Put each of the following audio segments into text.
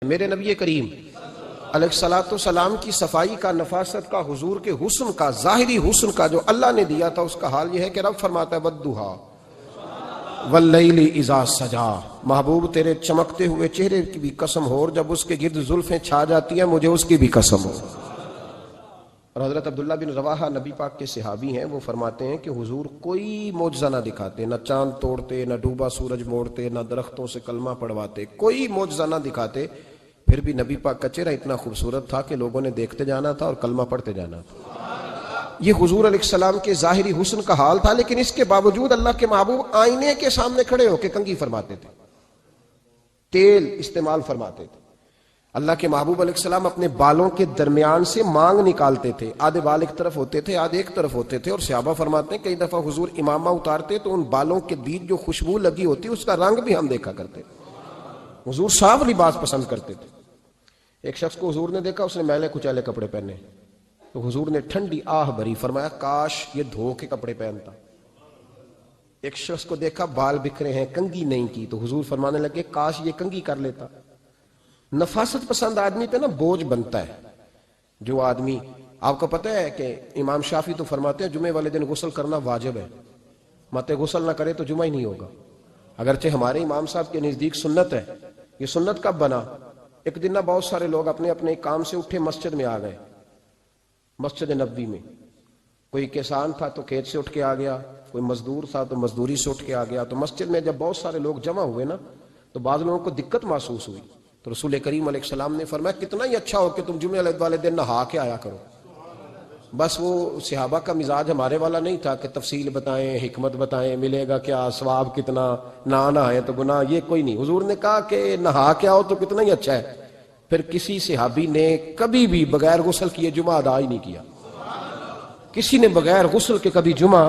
میرے نبی کریم علیہ الصلوۃ والسلام کی صفائی کا، نفاست کا، حضور کے حسن کا، ظاہری حسن کا جو اللہ نے دیا تھا، اس کا حال یہ ہے کہ رب فرماتا ہے والضحیٰ واللیل اذا سجا، محبوب تیرے چمکتے ہوئے چہرے کی بھی قسم ہو، اور جب اس کے گرد زلفیں چھا جاتی ہیں مجھے اس کی بھی قسم ہو۔ اور حضرت عبداللہ بن رواحہ نبی پاک کے صحابی ہیں، وہ فرماتے ہیں کہ حضور کوئی معجزہ نہ دکھاتے، نہ چاند توڑتے، نہ ڈوبا سورج موڑتے، نہ درختوں سے کلمہ پڑھواتے، کوئی معجزہ نہ دکھاتے، پھر بھی نبی پاک کا چہرہ اتنا خوبصورت تھا کہ لوگوں نے دیکھتے جانا تھا اور کلمہ پڑھتے جانا تھا۔ یہ حضور علیہ السلام کے ظاہری حسن کا حال تھا، لیکن اس کے باوجود اللہ کے محبوب آئینے کے سامنے کھڑے ہو کے کنگھی فرماتے تھے، تیل استعمال فرماتے تھے۔ اللہ کے محبوب علیہ السلام اپنے بالوں کے درمیان سے مانگ نکالتے تھے، آدھے بال ایک طرف ہوتے تھے، آدھے ایک طرف ہوتے تھے، اور صحابہ فرماتے ہیں کئی دفعہ حضور امامہ اتارتے تو ان بالوں کے بیچ جو خوشبو لگی ہوتی اس کا رنگ بھی ہم دیکھا کرتے۔ حضور صاف لباس پسند کرتے تھے۔ ایک شخص کو حضور نے دیکھا، اس نے میلے کچیلے کپڑے پہنے، تو حضور نے ٹھنڈی آہ بھری، فرمایا کاش یہ دھو کے کپڑے پہنتا۔ ایک شخص کو دیکھا بال بکھرے ہیں، کنگھی نہیں کی، تو حضور فرمانے لگے کاش یہ کنگھی کر لیتا۔ نفاست پسند آدمی پہ نا بوجھ بنتا ہے۔ جو آدمی، آپ کو پتہ ہے کہ امام شافعی تو فرماتے ہیں جمعے والے دن غسل کرنا واجب ہے، مت غسل نہ کرے تو جمعہ ہی نہیں ہوگا۔ اگرچہ ہمارے امام صاحب کے نزدیک سنت ہے۔ یہ سنت کب بنا؟ ایک دن نہ بہت سارے لوگ اپنے اپنے کام سے اٹھے مسجد میں آ گئے، مسجد نبوی میں۔ کوئی کسان تھا تو کھیت سے اٹھ کے آ گیا، کوئی مزدور تھا تو مزدوری سے اٹھ کے آ گیا۔ تو مسجد میں جب بہت سارے لوگ جمع ہوئے نا، تو بعض لوگوں کو دقت محسوس ہوئی، تو رسول کریم علیہ السلام نے فرمایا کتنا ہی اچھا ہو کہ تم جمعے والے دن نہا کے آیا کرو۔ بس وہ صحابہ کا مزاج ہمارے والا نہیں تھا کہ تفصیل بتائیں، حکمت بتائیں، ملے گا کیا، ثواب کتنا، نہ نہائے تو گناہ، یہ کوئی نہیں۔ حضور نے کہا کہ نہا کے آؤ تو کتنا ہی اچھا ہے۔ پھر کسی صحابی نے کبھی بھی بغیر غسل کیے جمعہ ادا ہی نہیں کیا، کسی نے بغیر غسل کے کبھی جمعہ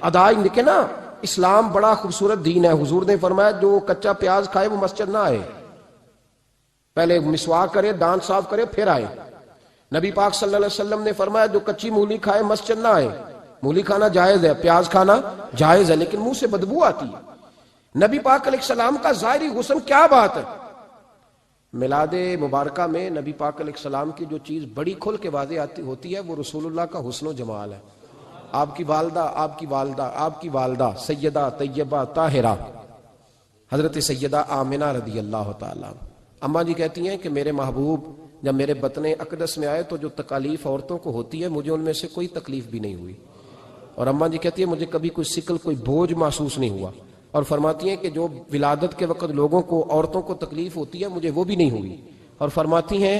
ادا ہی نہیں کیا نا۔ اسلام بڑا خوبصورت دین ہے۔ حضور نے فرمایا جو کچا پیاز کھائے وہ مسجد نہ آئے، پہلے مسواک کرے، دانت صاف کرے، پھر آئے۔ نبی پاک صلی اللہ علیہ وسلم نے فرمایا جو کچی مولی کھائے مسجد نہ آئے۔ مولی کھانا جائز ہے، پیاز کھانا جائز ہے، لیکن منہ سے بدبو آتی ہے۔ نبی پاک علیہ السلام کا ظاہری حسن کیا بات ہے۔ میلاد مبارکہ میں نبی پاک علیہ السلام کی جو چیز بڑی کھل کے واضح آتی ہوتی ہے وہ رسول اللہ کا حسن و جمال ہے۔ آپ کی والدہ سیدہ طیبہ طاہرہ حضرت سیدہ آمنہ رضی اللہ تعالیٰ، اماں جی کہتی ہیں کہ میرے محبوب جب میرے بطن اقدس میں آئے تو جو تکالیف عورتوں کو ہوتی ہے مجھے ان میں سے کوئی تکلیف بھی نہیں ہوئی، اور اماں جی کہتی ہے مجھے کبھی کوئی ثقل، کوئی بوجھ محسوس نہیں ہوا، اور فرماتی ہیں کہ جو ولادت کے وقت لوگوں کو، عورتوں کو تکلیف ہوتی ہے مجھے وہ بھی نہیں ہوئی، اور فرماتی ہیں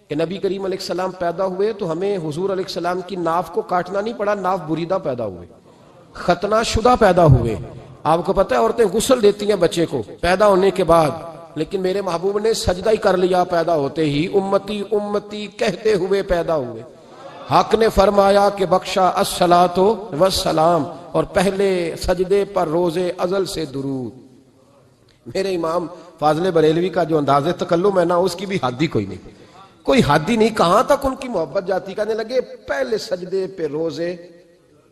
کہ نبی کریم علیہ السلام پیدا ہوئے تو ہمیں حضور علیہ السلام کی ناف کو کاٹنا نہیں پڑا، ناف بریدہ پیدا ہوئے، ختنہ شدہ پیدا ہوئے۔ آپ کو پتہ ہے عورتیں غسل دیتی ہیں بچے کو پیدا ہونے کے بعد، لیکن میرے محبوب نے سجدہ ہی کر لیا پیدا ہوتے ہی، امتی امتی کہتے ہوئے پیدا ہوئے۔ حق نے فرمایا کہ بخشا الصلاۃ والسلام، اور پہلے سجدے پر روز ازل سے درود۔ میرے امام فاضل بریلوی کا جو انداز تکلم ہے نا، اس کی بھی حد ہی کوئی حد ہی نہیں، کہاں تک ان کی محبت جاتی، کہنے لگے پہلے سجدے پہ روز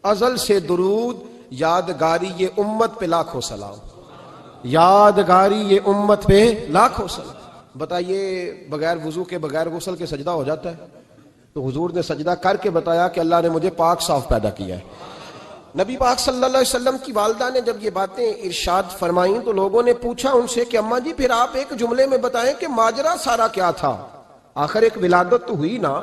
ازل سے درود، یادگاری یہ امت پہ لاکھوں سلام، یادگاری یہ امت پہ لاکھوں سلام۔ بتائیے بغیر وضو کے، بغیر غسل کے سجدہ ہو جاتا ہے؟ تو حضور نے سجدہ کر کے بتایا کہ اللہ نے مجھے پاک صاف پیدا کیا ہے۔ نبی پاک صلی اللہ علیہ وسلم کی والدہ نے جب یہ باتیں ارشاد فرمائیں تو لوگوں نے پوچھا ان سے کہ اماں جی پھر آپ ایک جملے میں بتائیں کہ ماجرا سارا کیا تھا، آخر ایک ولادت تو ہوئی نا،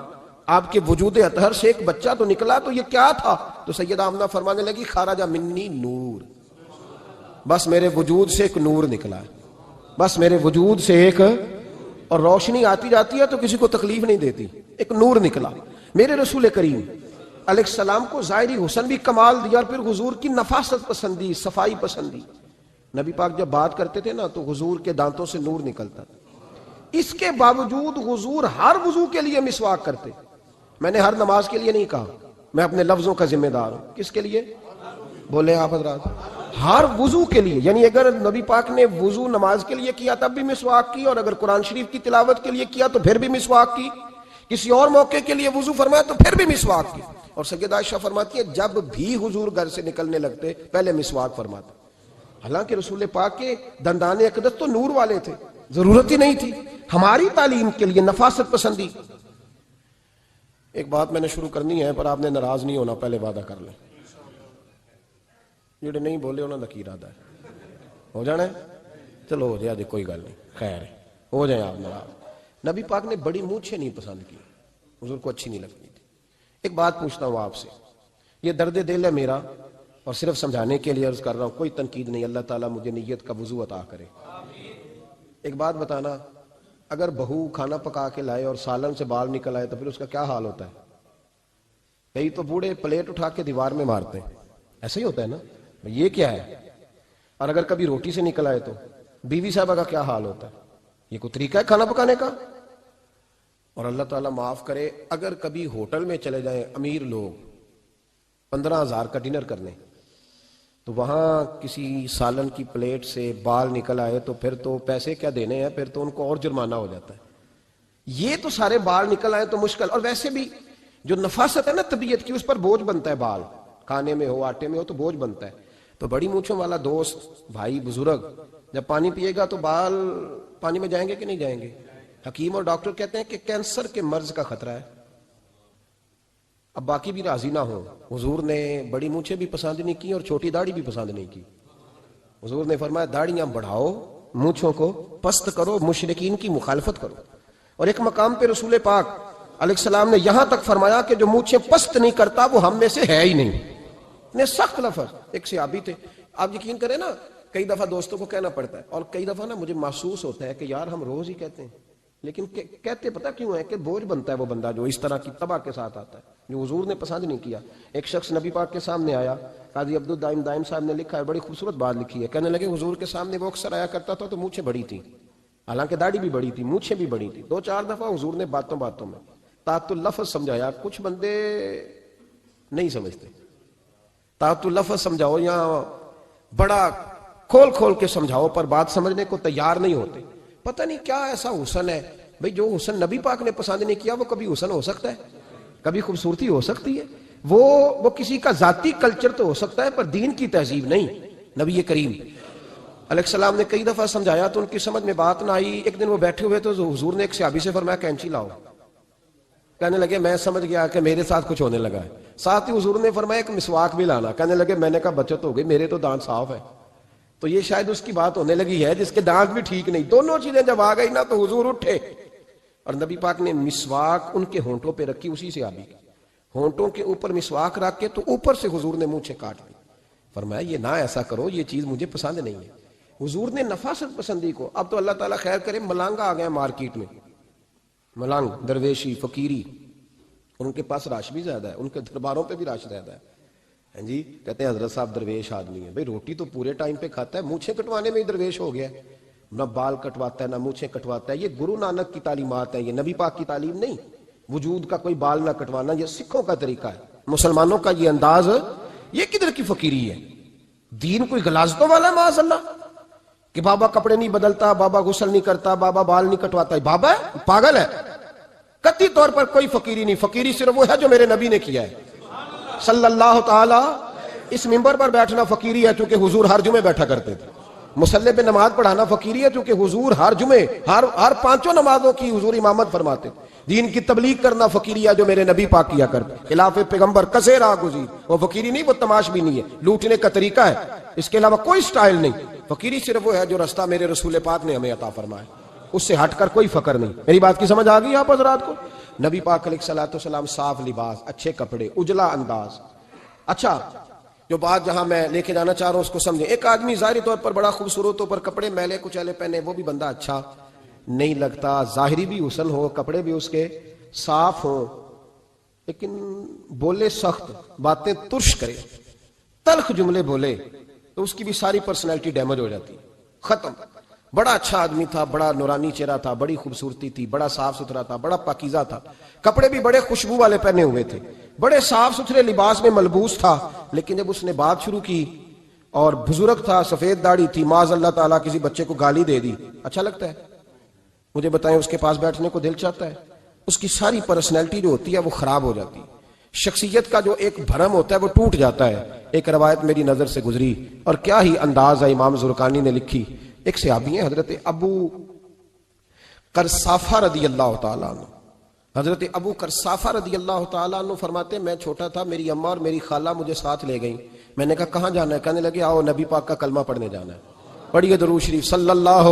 آپ کے وجود اطہر سے ایک بچہ تو نکلا، تو یہ کیا تھا؟ تو سیدہ آمنہ فرمانے لگی خرج منی نور، بس میرے وجود سے ایک نور نکلا ہے، بس میرے وجود سے ایک، اور روشنی آتی جاتی ہے تو کسی کو تکلیف نہیں دیتی، ایک نور نکلا۔ میرے رسول کریم علیہ السلام کو ظاہری حسن بھی کمال دیا، اور پھر حضور کی نفاست پسندی، صفائی پسندی۔ نبی پاک جب بات کرتے تھے نا تو حضور کے دانتوں سے نور نکلتا تھا، اس کے باوجود حضور ہر وضو کے لیے مسواک کرتے۔ میں نے ہر نماز کے لیے نہیں کہا، میں اپنے لفظوں کا ذمہ دار ہوں۔ کس کے لیے بولے آپ حضرات؟ ہر وضو کے لیے، یعنی اگر نبی پاک نے وضو نماز کے لیے کیا تب بھی مسواک کی، اور اگر قرآن شریف کی تلاوت کے لیے کیا تو پھر بھی مسواک کی، کسی اور موقع کے لیے وضو فرمایا تو پھر بھی مسواک کی۔ اور سیدہ عائشہ فرماتی ہے جب بھی حضور گھر سے نکلنے لگتے پہلے مسواک فرماتے، حالانکہ رسول پاک کے دندان اقدس تو نور والے تھے، ضرورت ہی نہیں تھی ہماری تعلیم کے لیے نفاست پسندی. ایک بات میں نے شروع کرنی ہے پر آپ نے ناراض نہیں ہونا, پہلے وعدہ کر لیں. جڑے نہیں بولے انہوں نے کی ارادہ ہے, ہو جانا ہے, چلو ہو جائے, کوئی گل نہیں, خیر ہے, ہو جائیں آپ ناراض. نبی پاک نے بڑی مونچھیں نہیں پسند کی, حضور کو اچھی نہیں لگتی تھی. ایک بات پوچھتا ہوں آپ سے, یہ درد دل ہے میرا اور صرف سمجھانے کے لیے عرض کر رہا ہوں, کوئی تنقید نہیں, اللہ تعالیٰ مجھے نیت کا وضو عطا کرے. ایک بات بتانا, اگر بہو کھانا پکا کے لائے اور سالن سے بال نکل آئے تو پھر اس کا کیا حال ہوتا ہے؟ کئی تو بوڑھے پلیٹ اٹھا کے دیوار میں مارتے ہیں, ایسا ہی ہوتا ہے نا, یہ کیا ہے؟ اور اگر کبھی روٹی سے نکل آئے تو بیوی صاحبہ کا کیا حال ہوتا ہے؟ یہ کوئی طریقہ ہے کھانا پکانے کا؟ اور اللہ تعالیٰ معاف کرے, اگر کبھی ہوٹل میں چلے جائیں امیر لوگ 15,000 کا ڈنر کرنے, تو وہاں کسی سالن کی پلیٹ سے بال نکل آئے تو پھر تو پیسے کیا دینے ہیں, پھر تو ان کو اور جرمانہ ہو جاتا ہے. یہ تو سارے بال نکل آئے تو مشکل, اور ویسے بھی جو نفاست ہے نا طبیعت کی, اس پر بوجھ بنتا ہے, بال کھانے میں ہو آٹے میں ہو تو بوجھ بنتا ہے. تو بڑی مونچھوں والا دوست بھائی بزرگ جب پانی پیے گا تو بال پانی میں جائیں گے کہ نہیں جائیں گے؟ حکیم اور ڈاکٹر کہتے ہیں کہ کینسر کے مرض کا خطرہ ہے. اب باقی بھی راضی نہ ہو, حضور نے بڑی مونچھیں بھی پسند نہیں کی اور چھوٹی داڑھی بھی پسند نہیں کی. حضور نے فرمایا داڑیاں بڑھاؤ, مونچھوں کو پست کرو, مشرکین کی مخالفت کرو. اور ایک مقام پہ رسول پاک علیہ السلام نے یہاں تک فرمایا کہ جو مونچھیں پست نہیں کرتا وہ ہم میں سے ہے ہی نہیں. اتنے سخت لفظ. ایک صحابی تھے, آپ یقین کریں نا, کئی دفعہ دوستوں کو کہنا پڑتا ہے, اور کئی دفعہ نا مجھے محسوس ہوتا ہے کہ یار ہم روز ہی کہتے ہیں, لیکن کہتے پتہ کیوں ہے کہ بوجھ بنتا ہے وہ بندہ جو اس طرح کی تباہ کے ساتھ آتا ہے, جو حضور نے پسند نہیں کیا. ایک شخص نبی پاک کے سامنے آیا, قاضی عبد الدائم دائم صاحب نے لکھا ہے, بڑی خوبصورت بات لکھی ہے. کہنے لگے حضور کے سامنے وہ اکثر آیا کرتا تھا تو مونچھیں بڑی تھی, حالانکہ داڑھی بھی بڑی تھی, مونچھیں بھی بڑی تھی. 2-4 دفعہ حضور نے باتوں باتوں میں تحت اللفظ سمجھایا. کچھ بندے نہیں سمجھتے, تحت اللفظ سمجھاؤ یا بڑا کھول کھول کے سمجھاؤ پر بات سمجھنے کو تیار نہیں ہوتے. پتہ نہیں کیا ایسا حسن ہے بھئی, جو حسن نبی پاک نے پسند نہیں کیا وہ کبھی حسن ہو سکتا ہے, کبھی خوبصورتی ہو سکتی ہے. وہ کسی کا ذاتی کلچر تو ہو سکتا ہے پر دین کی تہذیب نہیں. نبی کریم علیہ السلام نے کئی دفعہ سمجھایا تو ان کی سمجھ میں بات نہ آئی. ایک دن وہ بیٹھے ہوئے تو حضور نے ایک صحابی سے فرمایا کینچی لاؤ. کہنے لگے میں سمجھ گیا کہ میرے ساتھ کچھ ہونے لگا ہے. ساتھ ہی حضور نے فرمایا ایک مسواک بھی لانا. کہنے لگے میں نے کہا بچت ہو گئی, میرے تو دانت صاف ہے. تو یہ شاید اس کی بات ہونے لگی ہے جس کے دانت بھی ٹھیک نہیں. دونوں چیزیں جب آ گئی نا تو حضور اٹھے اور نبی پاک نے مسواک ان کے ہونٹوں پہ رکھی, اسی سے آبی ہونٹوں کے اوپر مسواک رکھ کے تو اوپر سے حضور نے مونچھیں کاٹ لی. فرمایا یہ نہ ایسا کرو, یہ چیز مجھے پسند نہیں ہے. حضور نے نفاست پسندی کو. اب تو اللہ تعالیٰ خیر کرے, ملانگا آ گئے مارکیٹ میں, ملانگ درویشی فقیری, ان کے پاس رش بھی زیادہ ہے, ان کے درباروں پہ بھی رش زیادہ ہے. جی کہتے ہیں حضرت صاحب درویش آدمی ہے. بھئی روٹی تو پورے ٹائم پہ کھاتا ہے, مونچھیں کٹوانے میں ہی درویش ہو گیا ہے. نہ بال کٹواتا ہے نہ مونچھیں کٹواتا ہے. یہ گرو نانک کی تعلیمات ہیں, یہ نبی پاک کی تعلیم نہیں. وجود کا کوئی بال نہ کٹوانا یہ سکھوں کا طریقہ ہے, مسلمانوں کا یہ انداز. یہ کدھر کی فقیری ہے؟ دین کوئی غلاظتوں والا ہے معاذ اللہ, کہ بابا کپڑے نہیں بدلتا, بابا غسل نہیں کرتا, بابا بال نہیں کٹواتا. بابا ہے پاگل ہے. قطعی طور پر کوئی فقیری نہیں. فقیری صرف وہ ہے جو میرے نبی نے کیا ہے صلی اللہ تعالی. اس منبر پر بیٹھنا فقیری ہے چونکہ حضور ہر جمعے بیٹھا کرتے تھے. مصلی پہ نماز پڑھانا فقیری ہے چونکہ حضور ہر جمعے ہر 5 نمازوں کی حضور امامت فرماتے تھے. دین کی تبلیغ کرنا فقیری ہے جو میرے نبی پاک کیا کرتے. خلاف پیغمبر کسے راہ گزیر, وہ فقیری نہیں, وہ تماش بھی نہیں ہے, لوٹنے کا طریقہ ہے, اس کے علاوہ کوئی سٹائل نہیں. فقیری صرف وہ ہے جو رستہ میرے رسول پاک نے ہمیں عطا فرمایا, اس سے ہٹ کر کوئی فقر نہیں. میری بات کی سمجھ آ گئی آپ حضرات کو؟ نبی پاک علیہ الصلوۃ والسلام صاف لباس, اچھے کپڑے, اجلا انداز. اچھا جو بات جہاں میں لے کے جانا چاہ رہا ہوں اس کو سمجھیں. ایک آدمی ظاہری طور پر بڑا خوبصورت ہو پر کپڑے میلے کچیلے پہنے, وہ بھی بندہ اچھا نہیں لگتا. ظاہری بھی حسن ہو, کپڑے بھی اس کے صاف ہوں, لیکن بولے سخت, باتیں ترش کرے, تلخ جملے بولے تو اس کی بھی ساری پرسنالٹی ڈیمیج ہو جاتی, ختم. بڑا اچھا آدمی تھا, بڑا نورانی چہرہ تھا, بڑی خوبصورتی تھی, بڑا صاف ستھرا تھا, بڑا پاکیزہ تھا, کپڑے بھی بڑے خوشبو والے پہنے ہوئے تھے, بڑے صاف ستھرے لباس میں ملبوس تھا. لیکن جب اس نے بات شروع کی اور بزرگ تھا, سفید داڑھی تھی, معاذ اللہ تعالیٰ کسی بچے کو گالی دے دی, اچھا لگتا ہے؟ مجھے بتائیں اس کے پاس بیٹھنے کو دل چاہتا ہے؟ اس کی ساری پرسنالٹی جو ہوتی ہے وہ خراب ہو جاتی ہے. شخصیت کا جو ایک بھرم ہوتا ہے وہ ٹوٹ جاتا ہے. ایک روایت میری نظر سے گزری اور کیا ہی انداز ہے, امام زرقانی نے لکھی. ایک صحابی ہیں حضرت ابو قرصافہ رضی اللہ تعالیٰ عنہ، حضرت ابو قرصافہ رضی اللہ تعالیٰ عنہ فرماتے میں چھوٹا تھا، میری اماں اور میری خالہ مجھے ساتھ لے گئیں، میں نے کہا کہاں جانا ہے؟ کہنے لگے آؤ نبی پاک کا کلمہ پڑھنے جانا ہے۔ پڑھیے درود شریف صلی اللہ،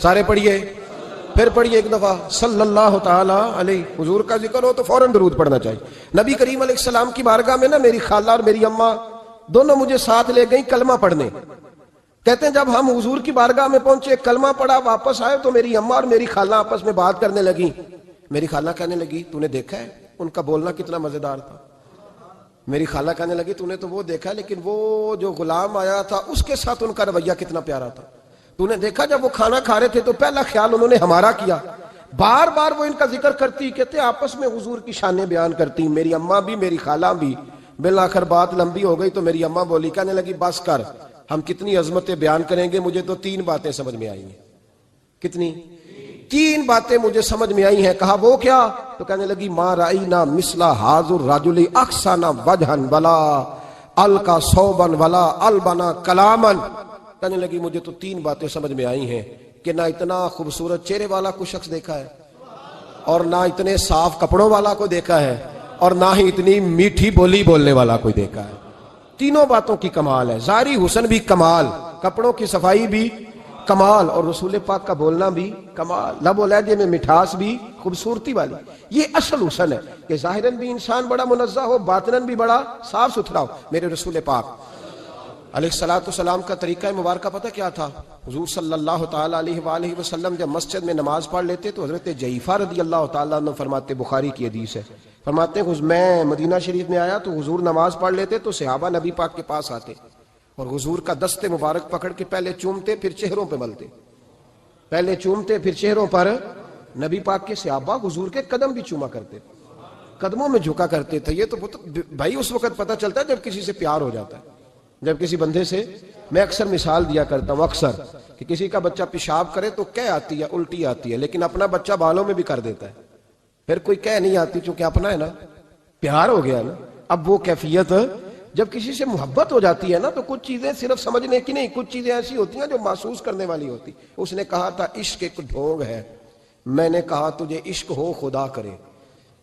سارے پڑھیے، پھر پڑھیے ایک دفعہ صلی اللہ تعالیٰ علیہ۔ حضور کا ذکر ہو تو فوراً درود پڑھنا چاہیے۔ نبی کریم علیہ السلام کی بارگاہ میں نا میری خالہ اور میری اماں دونوں مجھے ساتھ لے گئیں کلمہ پڑھنے۔ کہتے ہیں جب ہم حضور کی بارگاہ میں پہنچے، کلمہ پڑھا، واپس آئے تو میری اماں اور میری خالہ آپس میں بات کرنے لگی۔ میری خالہ کہنے لگی تو نے دیکھا ہے ان کا بولنا کتنا مزیدار تھا؟ میری خالہ کہنے لگی تو نے تو وہ دیکھا لیکن وہ جو غلام آیا تھا اس کے ساتھ ان کا رویہ کتنا پیارا تھا۔ تو نے دیکھا جب وہ کھانا کھا رہے تھے تو پہلا خیال انہوں نے ہمارا کیا۔ بار بار وہ ان کا ذکر کرتی، کہتے آپس میں حضور کی شانیں بیان کرتی، میری اماں بھی میری خالہ بھی۔ بالآخر بات لمبی ہو گئی تو میری اماں بولی، کہنے لگی بس کر، ہم کتنی عظمتیں بیان کریں گے، مجھے تو 3 باتیں سمجھ میں آئی ہیں۔ کتنی؟ 3 باتیں مجھے سمجھ میں آئی ہیں۔ کہا وہ کیا؟ تو کہنے لگی ما رأینا مثل ھذا الرجل احسن وجھا ولا القى ثوبا ولا البنا کلاما۔ کہنے لگی مجھے تو 3 باتیں سمجھ میں آئی ہیں کہ نہ اتنا خوبصورت چہرے والا کوئی شخص دیکھا ہے، اور نہ اتنے صاف کپڑوں والا کوئی دیکھا ہے، اور نہ ہی اتنی میٹھی بولی بولنے والا کوئی دیکھا ہے۔ تینوں باتوں کی کمال ہے، ظاہری حسن بھی کمال، کپڑوں کی صفائی بھی کمال، اور رسول پاک کا بولنا بھی کمال، لب و لہجے میں مٹھاس بھی خوبصورتی والی۔ یہ اصل حسن ہے کہ ظاہراً بھی انسان بڑا منزہ ہو، باطناً بھی بڑا صاف ستھرا ہو۔ میرے رسول پاک علیہ السلام کا طریقہ مبارکہ پتہ کیا تھا؟ حضور صلی اللہ تعالیٰ علیہ وآلہ وسلم جب مسجد میں نماز پڑھ لیتے تو حضرت جعفہ رضی اللہ تعالیٰ عنہ فرماتے، بخاری کی حدیث ہے، فرماتے ہیں میں مدینہ شریف میں آیا تو حضور نماز پڑھ لیتے تو صحابہ نبی پاک کے پاس آتے اور حضور کا دست مبارک پکڑ کے پہلے چومتے پھر چہروں پہ ملتے، پہلے چومتے پھر چہروں پر۔ نبی پاک کے صحابہ حضور کے قدم بھی چوما کرتے، قدموں میں جھکا کرتے تھے۔ یہ تو بھائی اس وقت پتہ چلتا ہے جب کسی سے پیار ہو جاتا ہے، جب کسی بندے سے۔ میں اکثر مثال دیا کرتا ہوں اکثر کہ کسی کا بچہ پیشاب کرے تو کہہ آتی ہے، الٹی آتی ہے، لیکن اپنا بچہ بالوں میں بھی کر دیتا ہے، پھر کوئی کہہ نہیں آتی چونکہ اپنا ہے نا، پیار ہو گیا نا۔ اب وہ کیفیت جب کسی سے محبت ہو جاتی ہے نا تو کچھ چیزیں صرف سمجھنے کی نہیں، کچھ چیزیں ایسی ہوتی ہیں جو محسوس کرنے والی ہوتی۔ اس نے کہا تھا عشق ایک ڈھونگ ہے، میں نے کہا تجھے عشق ہو خدا کرے،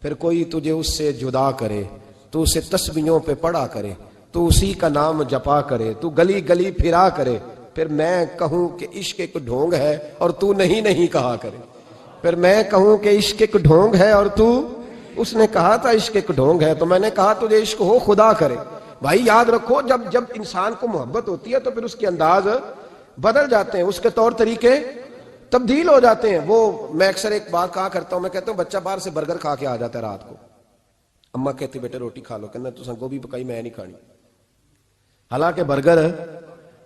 پھر کوئی تجھے اس سے جدا کرے، تو اسے تسبیحوں پہ پڑھا کرے، تو اسی کا نام جپا کرے، تو گلی گلی پھرا کرے، پھر میں کہوں کہ عشق ایک ڈھونگ ہے اور تو نہیں کہا کرے، پھر میں کہوں کہ عشق ایک ڈھونگ ہے اور تو۔ اس نے کہا تھا عشق ایک ڈھونگ ہے تو میں نے کہا تجھے عشق ہو خدا کرے۔ بھائی یاد رکھو جب انسان کو محبت ہوتی ہے تو پھر اس کے انداز بدل جاتے ہیں، اس کے طور طریقے تبدیل ہو جاتے ہیں۔ وہ میں اکثر ایک بات کہا کرتا ہوں، میں کہتا ہوں بچہ باہر سے برگر کھا کے آ جاتا ہے رات کو، اماں کہتی بیٹے روٹی کھا لو، کہنا تو گوبھی پکائی میں نہیں کھانی، حالانکہ برگر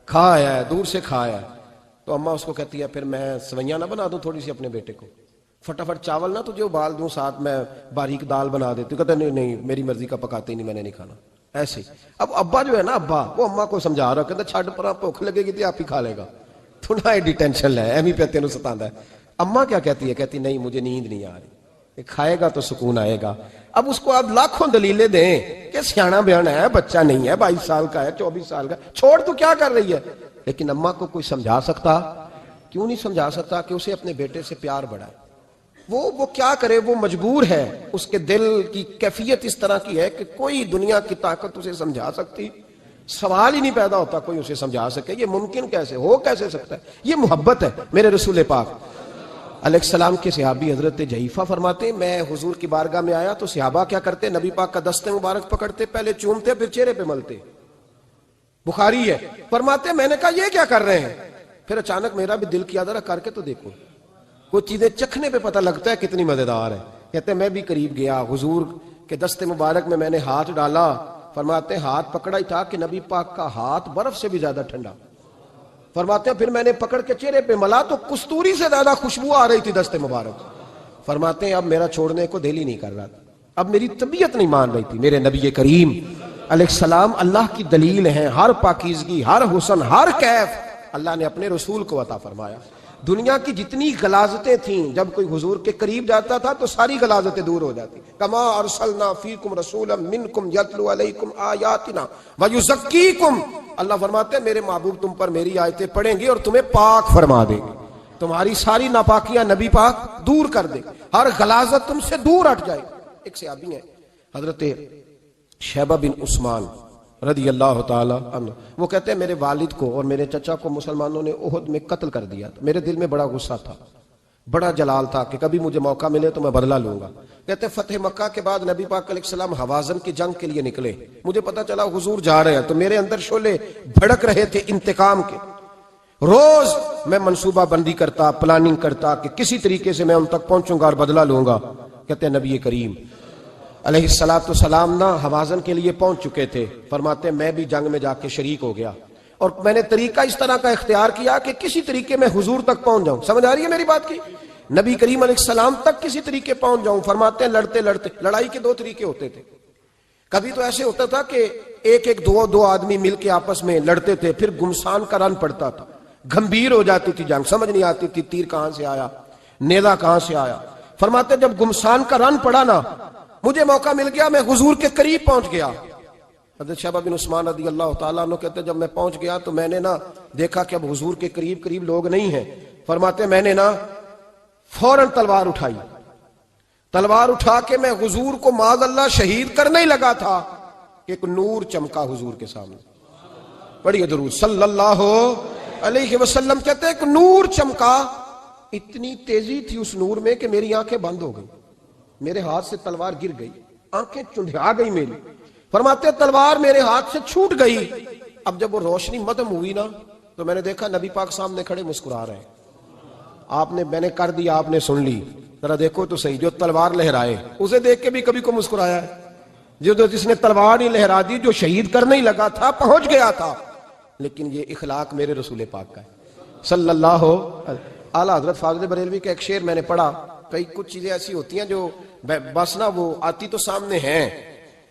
کھا آیا ہے، دور سے کھا آیا ہے، تو اماں اس کو کہتی ہے پھر میں سوئیاں نہ بنا دوں تھوڑی سی اپنے بیٹے کو، فٹافٹ چاول نہ تجھے ابال دوں، ساتھ میں باریک دال بنا دیتی ہوں، کہتا نہیں میری مرضی کا پکاتے ہی نہیں، میں نے نہیں کھانا۔ ایسے اب ابا جو ہے نا، ابا وہ اماں کو سمجھا رہا، کہتا چھڈ پرا، بھوک لگے گی تو آپ ہی کھا لے گا، تھوڑا ایڈی ٹینشن ہے، ایمی پہ تینوں ستاندا ہے۔ اماں کیا کہتی ہے؟ کہتی نہیں مجھے نیند نہیں آ رہی، کھائے گا تو سکون آئے گا۔ اب اس کو آپ لاکھوں دلیلیں دیں کہ سیانا بیان ہے، بچہ نہیں ہے، 22 سال کا ہے، 24 سال کا، چھوڑ تو کیا کر رہی ہے، لیکن اماں کو کوئی سمجھا سکتا؟ کیوں نہیں سمجھا سکتا کہ اسے اپنے بیٹے سے پیار بڑھائے؟ وہ کیا کرے، وہ مجبور ہے، اس کے دل کی کیفیت اس طرح کی ہے کہ کوئی دنیا کی طاقت اسے سمجھا سکتی، سوال ہی نہیں پیدا ہوتا کوئی اسے سمجھا سکے، یہ ممکن کیسے ہو، کیسے سکتا ہے؟ یہ محبت ہے۔ میرے رسول پاک علیہ السلام کے صحابی حضرت جعفہ فرماتے میں حضور کی بارگاہ میں آیا تو صحابہ کیا کرتے، نبی پاک کا دست مبارک پکڑتے، پہلے چومتے پھر چہرے پہ ملتے، بخاری ہے۔ فرماتے میں نے کہا یہ کیا کر رہے ہیں؟ پھر اچانک میرا بھی دل کیا ذرا کر کے تو دیکھو، کچھ چیزیں چکھنے پہ پتہ لگتا ہے کتنی مزیدار ہے۔ کہتے میں بھی قریب گیا، حضور کے دست مبارک میں نے ہاتھ ڈالا، فرماتے ہاتھ پکڑا ہی تھا کہ نبی پاک کا ہاتھ برف سے بھی زیادہ ٹھنڈا، فرماتے ہیں پھر میں نے پکڑ کے چہرے پہ ملا تو کستوری سے زیادہ خوشبو آ رہی تھی دست مبارک۔ فرماتے ہیں اب میرا چھوڑنے کو دل ہی نہیں کر رہا تھا، اب میری طبیعت نہیں مان رہی تھی۔ میرے نبی کریم علیہ السلام اللہ کی دلیل ہیں، ہر پاکیزگی، ہر حسن، ہر کیف اللہ نے اپنے رسول کو عطا فرمایا۔ دنیا کی جتنی غلاظتیں تھیں جب کوئی حضور کے قریب جاتا تھا تو ساری غلاظتیں دور ہو جاتی۔ کما ارسلنا فیکم رسولا منکم یتلو علیکم آیاتنا ویزکیکم، اللہ فرماتے ہیں میرے محبوب تم پر میری آیتیں پڑھیں گے اور تمہیں پاک فرما دیں گے۔ تمہاری ساری ناپاکیاں نبی پاک دور کر دے، ہر غلاظت تم سے دور ہٹ جائے۔ ایک صحابی ہیں حضرت شیبہ بن عثمان رضی اللہ تعالی عنہ، وہ کہتے ہیں میرے والد کو اور میرے چچا کو مسلمانوں نے احد میں قتل کر دیا تھا، میرے دل میں بڑا غصہ تھا، بڑا جلال تھا کہ کبھی مجھے موقع ملے تو میں بدلہ لوں گا۔ کہتے ہیں فتح مکہ کے بعد نبی پاک علیہ السلام حوازن کی جنگ کے لیے نکلے، مجھے پتا چلا حضور جا رہے ہیں، تو میرے اندر شعلے بھڑک رہے تھے انتقام کے۔ روز میں منصوبہ بندی کرتا، پلاننگ کرتا کہ کسی طریقے سے میں ان تک پہنچوں گا اور بدلہ لوں گا۔ کہتے ہیں نبی کریم علیہ السلام نا حوازن کے لیے پہنچ چکے تھے، فرماتے میں بھی جنگ میں جا کے شریک ہو گیا، اور میں نے طریقہ اس طرح کا اختیار کیا کہ کسی طریقے میں حضور تک پہنچ جاؤں۔ سمجھ آ رہی ہے میری بات کی؟ نبی کریم علیہ السلام تک کسی طریقے پہنچ جاؤں۔ فرماتے ہیں لڑتے لڑتے، لڑائی کے دو طریقے ہوتے تھے، کبھی تو ایسے ہوتا تھا کہ ایک دو آدمی مل کے آپس میں لڑتے تھے، پھر گمسان کا رن پڑتا تھا، گھمبیر ہو جاتی تھی جنگ، سمجھ نہیں آتی تھی تیر کہاں سے آیا، نیزہ کہاں سے آیا۔ فرماتے جب گمسان کا رن پڑا نا، مجھے موقع مل گیا، میں حضور کے قریب پہنچ گیا۔ حضرت شیبہ بن عثمان رضی اللہ تعالیٰ عنہ کہتے جب میں پہنچ گیا تو میں نے نا دیکھا کہ اب حضور کے قریب لوگ نہیں ہیں۔ فرماتے میں نے نا فوراً تلوار اٹھائی، تلوار اٹھا کے میں حضور کو معاذ اللہ شہید کرنے ہی لگا تھا کہ ایک نور چمکا حضور کے سامنے۔ پڑھیے درود صلی اللہ علیہ وسلم۔ کہتے ہیں ایک نور چمکا، اتنی تیزی تھی اس نور میں کہ میری آنکھیں بند ہو گئی، میرے ہاتھ سے تلوار گر گئی، آنکھیں چندھیا گئی میری۔ فرماتے تلوار میرے ہاتھ سے چھوٹ گئی۔ اب جب وہ روشنی مدم ہوئی نا تو میں نے دیکھا نبی پاک سامنے کھڑے مسکرا رہے ہیں۔ میں نے کر دیا، آپ نے سن لی، ذرا دیکھو تو صحیح، جو تلوار لہرائے اسے دیکھ کے بھی کبھی کو مسکرایا ہے؟ جس نے تلوار ہی لہرا دی، جو شہید کرنے ہی لگا تھا، پہنچ گیا تھا۔ لیکن یہ اخلاق میرے رسول پاک کا ہے صلی اللہ اعلیٰ حضرت فاضل بریلوی کا ایک شعر میں نے پڑھا۔ کئی کچھ چیزیں ایسی ہوتی ہیں جو بس نا وہ آتی تو سامنے ہیں،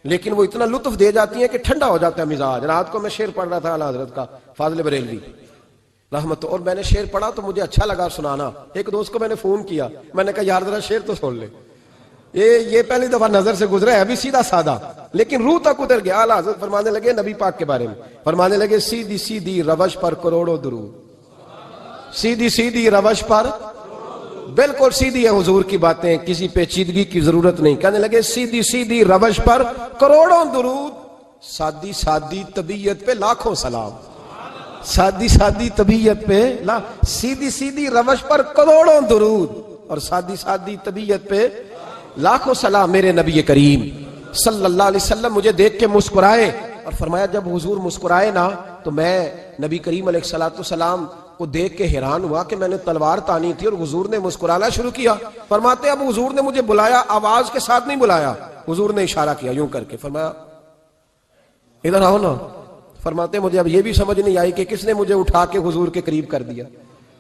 لیکن وہ اتنا لطف دے جاتی ہیں کہ ٹھنڈا ہو جاتا ہے مزاج۔ رات کو میں شعر پڑھ رہا تھا اعلیٰ حضرت کا فاضل بریلوی رحمت، اور میں نے شعر پڑھا تو مجھے اچھا لگا سنانا۔ ایک دوست کو میں نے فون کیا، میں نے کہا یار ذرا شعر تو سن لے، یہ پہلی دفعہ نظر سے گزرا ہے، ابھی سیدھا سادہ لیکن روح تک اتر گیا۔ اعلیٰ حضرت فرمانے لگے نبی پاک کے بارے میں، فرمانے لگے سیدھی سیدھی روش پر کروڑوں درود، سیدھی سیدھی روش پر، بالکل سیدھی ہے حضور کی باتیں، کسی پیچیدگی کی ضرورت نہیں۔ کہنے لگے سیدھی سیدھی روش پر کروڑوں درود، سادی سادی طبیعت پہ لاکھوں سلام، سادی سادی طبیعت پہ سیدھی سیدھی روش پر کروڑوں درود، اور سادی سادی طبیعت پہ لاکھوں سلام۔ میرے نبی کریم صلی اللہ علیہ وسلم مجھے دیکھ کے مسکرائے، اور فرمایا جب حضور مسکرائے نا تو میں نبی کریم علیہ السلام کو دیکھ کے حیران ہوا کہ میں نے تلوار تانی تھی اور حضور نے مسکرانا شروع کیا۔ فرماتے اب حضور نے مجھے بلایا، آواز کے ساتھ نہیں بلایا، حضور نے اشارہ کیا یوں کر کے، فرمایا ادھر آؤ نا۔ فرماتے مجھے اب یہ بھی سمجھ نہیں آئی کہ کس نے مجھے اٹھا کے حضور کے قریب کر دیا۔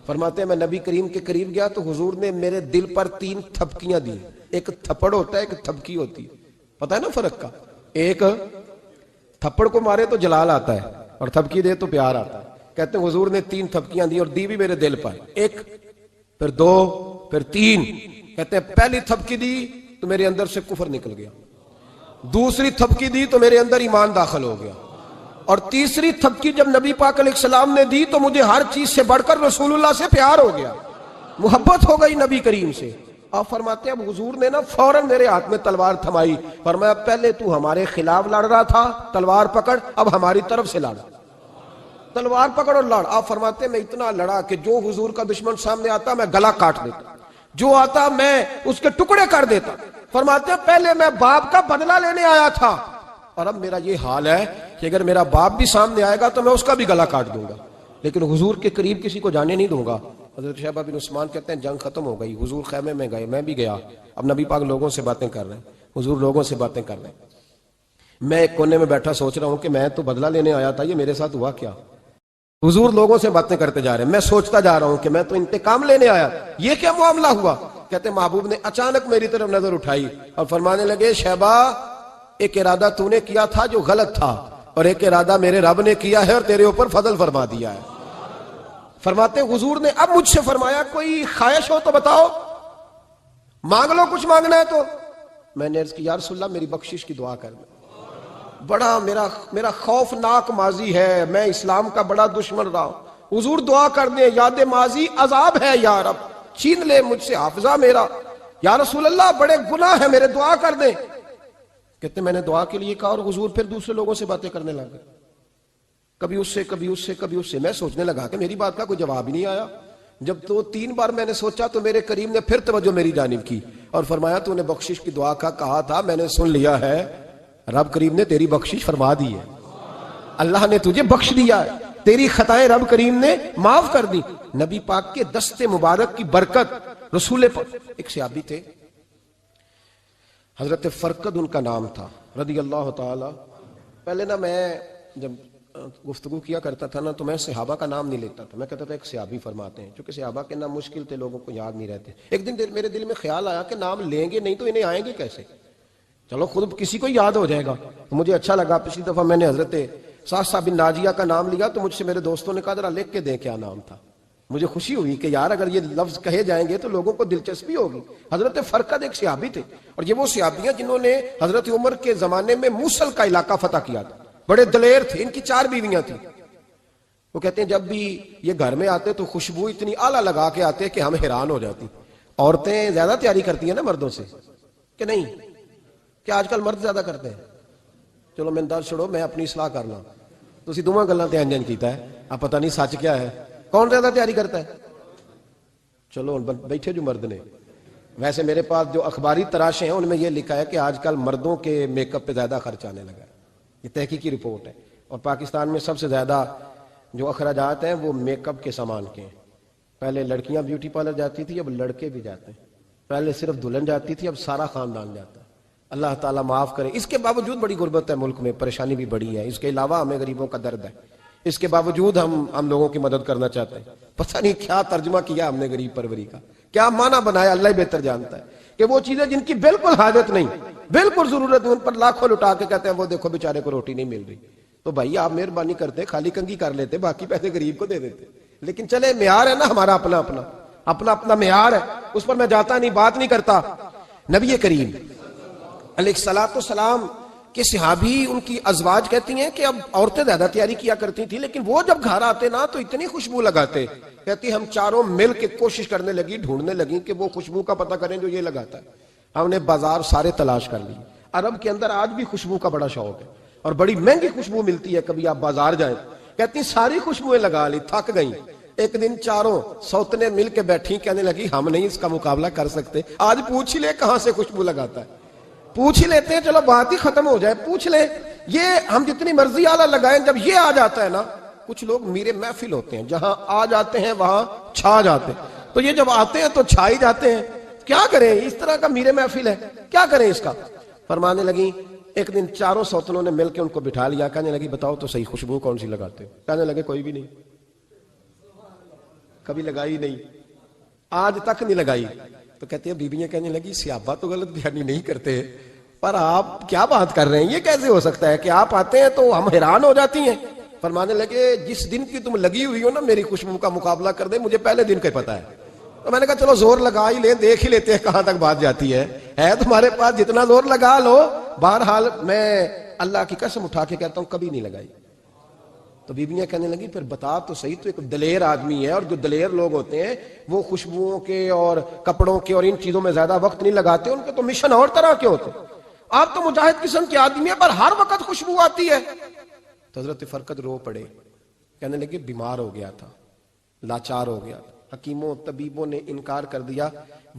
فرماتے میں نبی کریم کے قریب گیا تو حضور نے میرے دل پر 3 تھپکیاں دی۔ ایک تھپڑ ہوتا ہے، ایک تھپکی ہوتی ہے، پتہ ہے نا فرق کا؟ ایک تھپڑ کو مارے تو جلال آتا ہے اور تھپکی دے تو پیار آتا ہے۔ کہتے ہیں حضور نے 3 تھپکیاں دی اور دی بھی میرے دل پر، ایک پھر 2 پھر 3۔ کہتے ہیں پہلی تھپکی دی تو میرے اندر سے کفر نکل گیا، دوسری تھپکی دی تو میرے اندر ایمان داخل ہو گیا، اور تیسری تھپکی جب نبی پاک علیہ السلام نے دی تو مجھے ہر چیز سے بڑھ کر رسول اللہ سے پیار ہو گیا، محبت ہو گئی نبی کریم سے۔ آپ فرماتے ہیں اب حضور نے نا فوراً میرے ہاتھ میں تلوار تھمائی، فرمایا پہلے تو ہمارے خلاف لڑ رہا تھا، تلوار پکڑ، اب ہماری طرف سے لڑ، تلوار پکڑ اور لڑ۔ آپ فرماتے ہیں میں اتنا لڑا کہ جو حضور کا دشمن سامنے آتا میں گلا کاٹ دیتا، جو آتا میں اس کے ٹکڑے کر دیتا۔ فرماتے ہیں پہلے میں باپ کا بدلہ لینے آیا تھا، اور اب میرا یہ حال ہے کہ اگر میرا باپ بھی سامنے آئے گا تو میں اس کا بھی گلا کاٹ دوں گا، لیکن حضور کے قریب کسی کو جانے نہیں دوں گا۔ حضرت شیبہ بن عثمان کہتے ہیں جنگ ختم ہو گئی، حضور خیمے میں گئے، میں بھی گیا۔ اب نبی پاک لوگوں سے باتیں کر رہے ہیں، حضور لوگوں سے باتیں کر رہے ہیں، میں ایک کونے میں بیٹھا سوچ رہا ہوں کہ میں تو بدلہ لینے آیا تھا، یہ میرے ساتھ ہوا کیا؟ حضور لوگوں سے باتیں کرتے جا رہے ہیں، میں سوچتا جا رہا ہوں کہ میں تو انتقام لینے آیا، یہ کیا معاملہ ہوا؟ کہتے محبوب نے اچانک میری طرف نظر اٹھائی اور فرمانے لگے شیبہ ایک ارادہ تو نے کیا تھا جو غلط تھا، اور ایک ارادہ میرے رب نے کیا ہے اور تیرے اوپر فضل فرما دیا ہے۔ فرماتے حضور نے اب مجھ سے فرمایا کوئی خواہش ہو تو بتاؤ، مانگ لو کچھ مانگنا ہے تو۔ میں نے عرض کی یا رسول اللہ میری بخشش کی دعا کر دیں، بڑا میرا خوفناک ماضی ہے، میں اسلام کا بڑا دشمن رہا ہوں، حضور دعا کر دیں یاد ماضی عذاب ہے یا رب، چھین لے مجھ سے حافظہ میرا، یا رسول اللہ بڑے گناہ ہیں میرے، دعا کر دیں۔ کہتے میں نے دعا کے لیے کہا اور حضور پھر دوسرے لوگوں سے باتیں کرنے لگے، کبھی اس سے کبھی اس سے کبھی اس سے۔ میں سوچنے لگا کہ میری بات کا کوئی جواب ہی نہیں آیا۔ جب تو 3 بار میں نے سوچا تو میرے کریم نے پھر توجہ میری جانب کی اور فرمایا تو نے بخشش کی دعا کا کہا تھا، میں نے سن لیا ہے، رب کریم نے تیری بخشش فرما دی ہے، اللہ نے تجھے بخش دیا ہے، تیری خطائیں رب کریم نے معاف کر دی۔ نبی پاک کے دست مبارک کی برکت، رسول پاک۔ ایک صحابی تھے حضرت فرقد ان کا نام تھا رضی اللہ تعالی۔ پہلے نا میں جب گفتگو کیا کرتا تھا نا تو میں صحابہ کا نام نہیں لیتا تھا، میں کہتا تھا ایک صحابی فرماتے ہیں، چونکہ صحابہ کے نام مشکل تھے، لوگوں کو یاد نہیں رہتے۔ ایک دن میرے دل میں خیال آیا کہ نام لیں گے نہیں تو انہیں آئیں گے کیسے، چلو خود کسی کو یاد ہو جائے گا۔ تو مجھے اچھا لگا، پچھلی دفعہ میں نے حضرت سعد بن ناجیہ کا نام لیا تو مجھ سے میرے دوستوں نے کہا ذرا لکھ کے دیں کیا نام تھا۔ مجھے خوشی ہوئی کہ یار اگر یہ لفظ کہے جائیں گے تو لوگوں کو دلچسپی ہوگی۔ حضرت فرقد ایک صحابی تھے، اور یہ وہ صحابی ہیں جنہوں نے حضرت عمر کے زمانے میں موصل کا علاقہ فتح کیا تھا، بڑے دلیر تھے، ان کی 4 بیویاں تھیں۔ وہ کہتے ہیں جب بھی یہ گھر میں آتے تو خوشبو اتنی اعلیٰ لگا کے آتے کہ ہم حیران ہو جاتی۔ عورتیں زیادہ تیاری کرتی ہیں نا مردوں سے کہ نہیں؟ کیا آج کل مرد زیادہ کرتے ہیں؟ چلو میں درد چھوڑو، میں اپنی اصلاح کرنا، تسی دوواں گلاں تے انجن کیتا ہے، اب پتہ نہیں سچ کیا ہے، کون زیادہ تیاری کرتا ہے؟ چلو بیٹھے جو مرد نے، ویسے میرے پاس جو اخباری تراشے ہیں ان میں یہ لکھا ہے کہ آج کل مردوں کے میک اپ پہ زیادہ خرچ آنے لگا ہے، یہ تحقیقی رپورٹ ہے۔ اور پاکستان میں سب سے زیادہ جو اخراجات ہیں وہ میک اپ کے سامان کے ہیں۔ پہلے لڑکیاں بیوٹی پارلر جاتی تھی، اب لڑکے بھی جاتے ہیں۔ پہلے صرف دلہن جاتی تھی، اب سارا خاندان جاتا ہے۔ اللہ تعالیٰ معاف کرے۔ اس کے باوجود بڑی غربت ہے ملک میں، پریشانی بھی بڑی ہے، اس کے علاوہ ہمیں غریبوں کا درد ہے، اس کے باوجود ہم لوگوں کی مدد کرنا چاہتے ہیں۔ پتہ نہیں کیا ترجمہ کیا ہم نے غریب پروری کا، کیا معنی بنایا، اللہ ہی بہتر جانتا ہے کہ وہ چیزیں جن کی بالکل حاجت نہیں، بالکل ضرورت نہیں، ان پر لاکھوں لٹا کے کہتے ہیں وہ دیکھو بیچارے کو روٹی نہیں مل رہی۔ تو بھائی آپ مہربانی کرتے خالی کنگھی کر لیتے، باقی پیسے غریب کو دے دیتے۔ لیکن چلے معیار ہے نا ہمارا اپنا معیار ہے، اس پر میں جاتا نہیں، بات نہیں کرتا۔ نبی کریم علیہ الصلوۃ والسلام کے صحابی ان کی ازواج کہتی ہیں کہ اب عورتیں زیادہ تیاری کیا کرتی تھیں، لیکن وہ جب گھر آتے نا تو اتنی خوشبو لگاتے، کہتی ہم چاروں مل کے کوشش کرنے لگی، ڈھونڈنے لگی کہ وہ خوشبو کا پتہ کریں جو یہ لگاتا ہے۔ ہم نے بازار سارے تلاش کر لیے۔ عرب کے اندر آج بھی خوشبو کا بڑا شوق ہے اور بڑی مہنگی خوشبو ملتی ہے، کبھی آپ بازار جائیں، کہتی ساری خوشبوئیں لگا لی، تھک گئیں۔ ایک دن چاروں سوتنے مل کے بیٹھی، کہنے لگی ہم نہیں اس کا مقابلہ کر سکتے، آج پوچھ ہی لے کہاں سے خوشبو لگاتا ہے، پوچھ ہی لیتے ہیں، چلو بات ہی ختم ہو جائے، پوچھ لیں۔ یہ ہم جتنی مرضی اعلیٰ لگائیں، جب یہ آ جاتا ہے نا، کچھ لوگ میرے محفل ہوتے ہیں، جہاں آ جاتے ہیں وہاں چھا جاتے ہیں، تو یہ جب آتے ہیں تو چھا ہی جاتے ہیں۔ کیا کریں، اس طرح کا میرے محفل ہے، کیا کریں اس کا؟ فرمانے لگی ایک دن چاروں سوتنوں نے مل کے ان کو بٹھا لیا، کہنے لگی بتاؤ تو صحیح خوشبو کون سی لگاتے ہو؟ کہنے لگے کوئی بھی نہیں، کبھی لگائی نہیں، آج تک نہیں لگائی۔ تو کہتے ہیں بیویاں کہنے لگی صحابہ تو غلط بیانی نہیں کرتے، پر آپ کیا بات کر رہے ہیں، یہ کیسے ہو سکتا ہے کہ آپ آتے ہیں تو ہم حیران ہو جاتی ہیں۔ فرمانے لگے جس دن کی تم لگی ہوئی ہو نا میری خوشبو کا مقابلہ کر دے، مجھے پہلے دن کا پتا ہے۔ تو میں نے کہا چلو زور لگا ہی لیں، دیکھ ہی لیتے ہیں کہاں تک بات جاتی ہے تمہارے پاس جتنا زور لگا لو۔ بہرحال میں اللہ کی قسم اٹھا کے کہتا ہوں کبھی نہیں لگائی۔ تو بیویاں کہنے لگی پھر بتا تو صحیح، تو ایک دلیر آدمی ہے، اور جو دلیر لوگ ہوتے ہیں وہ خوشبوؤں کے اور کپڑوں کے اور ان چیزوں میں زیادہ وقت نہیں لگاتے، ان کے تو مشن اور طرح کے ہوتے، آپ تو مجاہد قسم کے آدمی ہیں پر ہر وقت خوشبو آتی ہے۔ تو حضرت فرقد رو پڑے، کہنے لگے بیمار ہو گیا تھا، لاچار ہو گیا، حکیموں طبیبوں نے انکار کر دیا،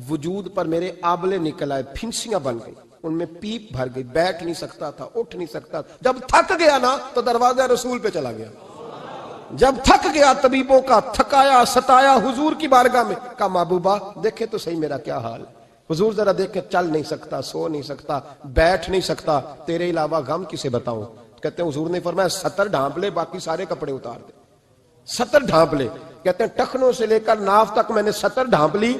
وجود پر میرے آبلے نکل آئے، پھنسیاں بن گئی، ان میں پیپ بھر گئی، بیٹھ نہیں سکتا تھا، اٹھ نہیں سکتا، جب تھک گیا نا تو دروازہ رسول پہ چلا گیا، جب تھک گیا طبیبوں کا، تھکایا ستایا حضور کی بارگاہ میں، کہا محبوبہ دیکھے تو صحیح میرا کیا حال ہے۔ حضور ذرا دیکھ کے، چل نہیں سکتا، سو نہیں سکتا، بیٹھ نہیں سکتا، تیرے علاوہ غم کسے بتاؤں؟ کہتے ہیں حضور نے فرمایا 70 ڈھانپ لے، باقی سارے کپڑے اتار دے۔ 70 ڈھانپ لے، کہتے ہیں ٹخنوں سے لے کر ناف تک میں نے 70 ڈھانپ لی،